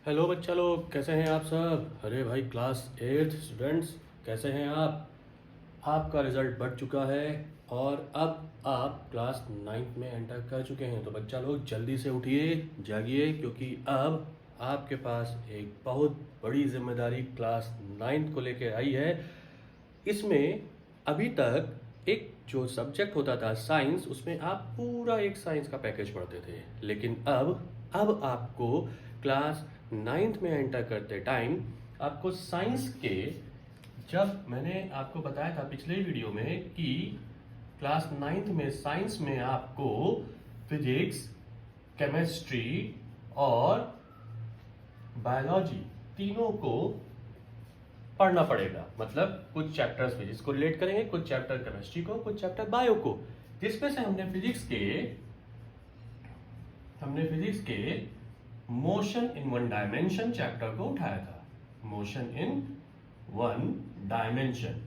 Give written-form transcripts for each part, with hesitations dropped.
Hello बच्चा लोग, कैसे हैं आप सब। अरे भाई, क्लास 8 स्टूडेंट्स, कैसे हैं आप। आपका रिजल्ट बढ़ चुका है और अब आप क्लास 9th में एंटर कर चुके हैं। तो बच्चा लोग जल्दी से उठिए, जागिए, क्योंकि अब आपके पास एक बहुत बड़ी जिम्मेदारी क्लास 9th को लेकर आई है। इसमें अभी तक एक जो सब्जेक्ट होता था साइंस, उसमें आप पूरा एक साइंस का पैकेज पढ़ते थे, लेकिन अब आपको क्लास 9th में एंटर करते टाइम आपको साइंस के, जब मैंने आपको बताया था पिछले वीडियो में कि क्लास 9th में साइंस में आपको फिजिक्स, केमिस्ट्री और बायोलॉजी तीनों को पढ़ना पड़ेगा। मतलब कुछ चैप्टर्स फिजिक्स को रिलेट करेंगे, कुछ चैप्टर केमिस्ट्री को, कुछ चैप्टर बायो को, जिसमें से हमने फिजिक्स के motion in one dimension chapter को उठाया था। मोशन इन वन डायमेंशन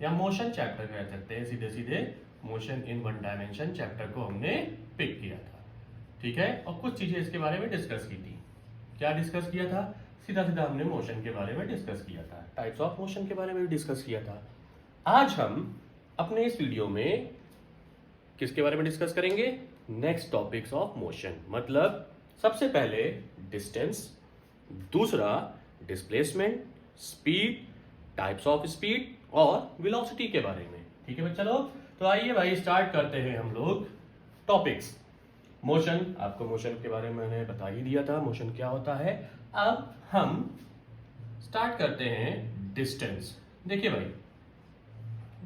या मोशन चैप्टर कह सकते हैं, सीधे सीधे motion in one dimension chapter को हमने पिक किया था। ठीक है, और कुछ चीजें इसके बारे में डिस्कस की थी। क्या डिस्कस किया था? सीधा सीधा हमने मोशन के बारे में डिस्कस किया था, टाइप्स ऑफ मोशन के बारे में भी डिस्कस किया था। आज हम अपने इस वीडियो में किसके बारे में डिस्कस करेंगे? Next topics of motion. मतलब सबसे पहले डिस्टेंस, दूसरा displacement, speed, types of speed और वेलोसिटी के बारे में। ठीक है बच्चा लोग, तो आइए भाई स्टार्ट करते हैं हम लोग टॉपिक्स। मोशन, आपको मोशन के बारे में मैंने बता ही दिया था, मोशन क्या होता है। अब हम स्टार्ट करते हैं डिस्टेंस। देखिए भाई,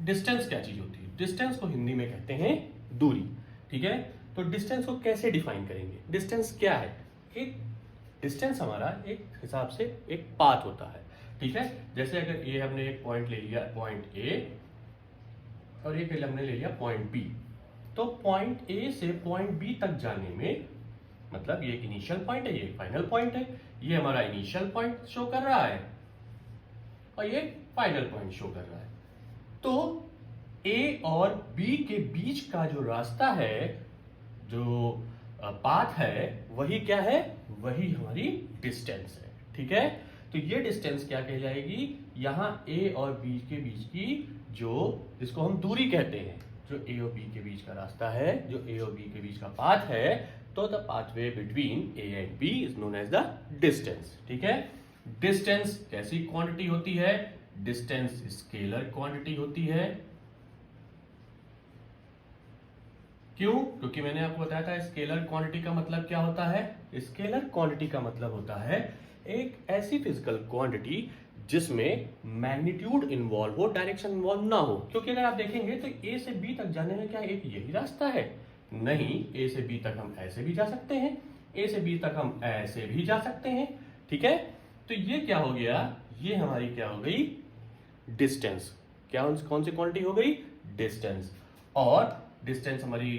डिस्टेंस क्या चीज होती है? डिस्टेंस को हिंदी में कहते हैं दूरी। ठीक है, तो डिस्टेंस को कैसे डिफाइन करेंगे? डिस्टेंस क्या है? एक डिस्टेंस हमारा एक हिसाब से एक पाथ होता है। ठीक है, जैसे अगर ये हमने एक पॉइंट ले लिया, पॉइंट ए, और ये हमने ले लिया पॉइंट बी, तो पॉइंट ए से पॉइंट बी तक जाने में, मतलब ये एक इनिशियल पॉइंट है, ये एक फाइनल पॉइंट है। ये हमारा इनिशियल पॉइंट शो कर रहा है और ये फाइनल पॉइंट शो कर रहा है। तो ए और बी के बीच का जो रास्ता है, जो पाथ है, वही क्या है? वही हमारी डिस्टेंस है। ठीक है, तो ये डिस्टेंस क्या कहलाएगी? यहां ए और बी के बीच की जो, जिसको हम दूरी कहते हैं, जो ए और बी के बीच का रास्ता है, जो ए और बी के बीच का पाथ है, तो the pathway between A and B is known as the distance. ठीक है, डिस्टेंस कैसी क्वांटिटी होती है? डिस्टेंस स्केलर क्वांटिटी होती है। क्यों? क्योंकि मैंने आपको बताया था स्केलर क्वांटिटी का मतलब क्या होता है। स्केलर क्वांटिटी का मतलब होता है एक ऐसी फिजिकल क्वांटिटी जिसमें मैग्नीट्यूड इन्वॉल्व हो, डायरेक्शन इन्वॉल्व ना हो। क्योंकि अगर आप देखेंगे तो ए से बी तक जाने में क्या एक यही रास्ता है? नहीं, ए से बी तक हम ऐसे भी जा सकते हैं, ए से बी तक हम ऐसे भी जा सकते हैं। ठीक है, तो ये क्या हो गया? ये हमारी क्या हो गई? डिस्टेंस। क्या कौन सी क्वांटिटी हो गई? डिस्टेंस। और डिस्टेंस हमारी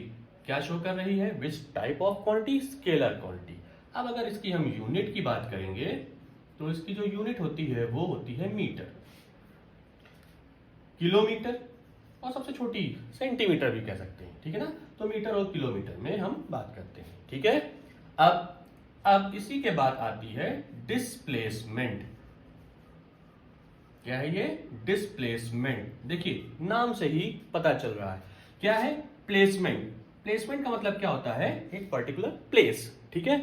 क्या शो कर रही है? Which type of quantity? Scalar quantity. अब अगर इसकी हम यूनिट की बात करेंगे तो इसकी जो यूनिट होती है वो होती है मीटर, किलोमीटर, और सबसे छोटी सेंटीमीटर भी कह सकते हैं। ठीक है ना, तो मीटर और किलोमीटर में हम बात करते हैं। ठीक है, अब इसी के बाद आती है डिस्प्लेसमेंट। क्या है ये? डिस्प्लेसमेंट। देखिए नाम से ही पता चल रहा है क्या है? प्लेसमेंट। प्लेसमेंट का मतलब क्या होता है? एक पर्टिकुलर प्लेस। ठीक है,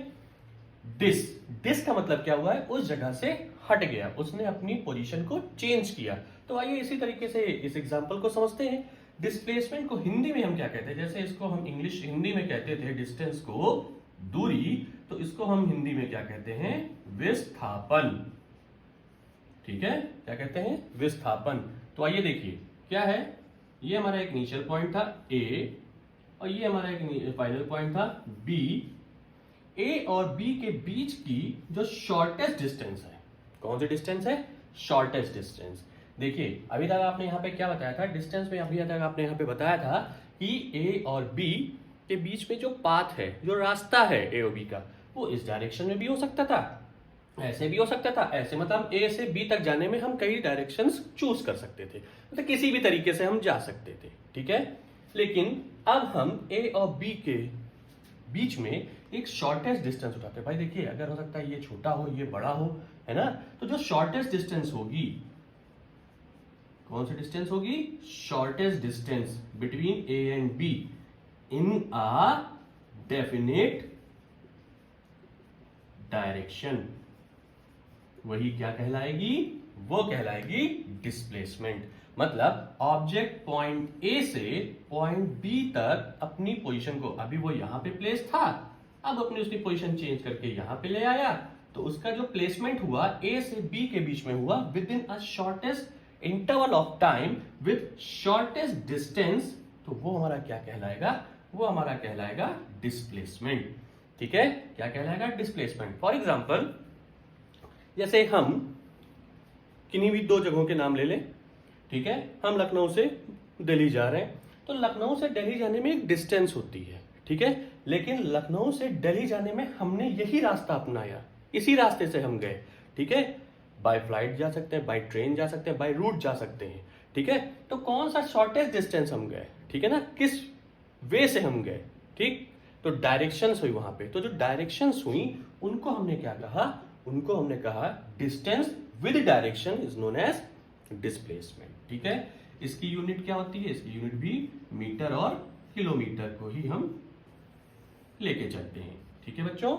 डिस का मतलब क्या हुआ है? उस जगह से हट गया, उसने अपनी पोजीशन को चेंज किया। तो आइए इसी तरीके से इस एग्जांपल को समझते हैं। डिस्प्लेसमेंट को हिंदी में हम क्या कहते हैं? जैसे इसको हम हिंदी में कहते थे डिस्टेंस को दूरी, तो इसको हम हिंदी में क्या कहते हैं? विस्थापन। ठीक है, क्या कहते हैं? विस्थापन। तो आइए देखिए क्या है। ये हमारा एक इनिशियल पॉइंट था ए, और ये हमारा एक फाइनल पॉइंट था बी। ए और बी के बीच की जो शॉर्टेस्ट डिस्टेंस है, कौन सी डिस्टेंस है? Shortest distance. देखिए अभी तक आपने यहाँ पे क्या बताया था? डिस्टेंस में अभी तक आपने यहाँ पे बताया था कि ए और बी के बीच में जो पाथ है, जो रास्ता है ए और बी का, वो इस डायरेक्शन में भी हो सकता था, ऐसे भी हो सकता था, ऐसे। मतलब ए से बी तक जाने में हम कई डायरेक्शंस चूज कर सकते थे, मतलब किसी भी तरीके से हम जा सकते थे। ठीक है, लेकिन अब हम ए और बी के बीच में एक शॉर्टेस्ट डिस्टेंस उठाते हैं। भाई देखिए, अगर हो सकता है ये छोटा हो, ये बड़ा हो, है ना, तो जो शॉर्टेस्ट डिस्टेंस होगी, कौन सी डिस्टेंस होगी? Shortest distance between A and be in a definite direction, वही क्या कहलाएगी? वो कहलाएगी डिस्प्लेसमेंट। मतलब ऑब्जेक्ट पॉइंट ए से पॉइंट बी तक अपनी पोजीशन को, अभी वो यहां पे प्लेस था, अब अपनी उसकी पोजीशन चेंज करके यहां पे ले आया, तो उसका जो प्लेसमेंट हुआ ए से बी के बीच में हुआ with in a shortest interval of time with shortest distance, तो वो हमारा क्या कहलाएगा? वो हमारा कहलाएगा डिस्प्लेसमेंट। ठीक है, क्या कहलाएगा? डिस्प्लेसमेंट। फॉर एग्जाम्पल, जैसे हम किन्हीं भी दो जगहों के नाम ले लें, ठीक है, हम लखनऊ से दिल्ली जा रहे हैं, तो लखनऊ से दिल्ली जाने में एक डिस्टेंस होती है, ठीक है, लेकिन लखनऊ से दिल्ली जाने में हमने यही रास्ता अपनाया, इसी रास्ते से हम गए, ठीक है, बाय फ्लाइट जा सकते हैं, बाय ट्रेन जा सकते हैं, बाय रूट जा सकते हैं, ठीक है, तो कौन सा शॉर्टेस्ट डिस्टेंस हम गए, ठीक है ना, किस वे से हम गए, ठीक, तो डायरेक्शंस हुई वहां पे, तो जो डायरेक्शंस हुई उनको हमने क्या कहा? उनको हमने कहा distance with direction is known as displacement. ठीक है, इसकी यूनिट क्या होती है? इसकी यूनिट भी मीटर और किलोमीटर को ही हम लेके चलते हैं। ठीक है बच्चों।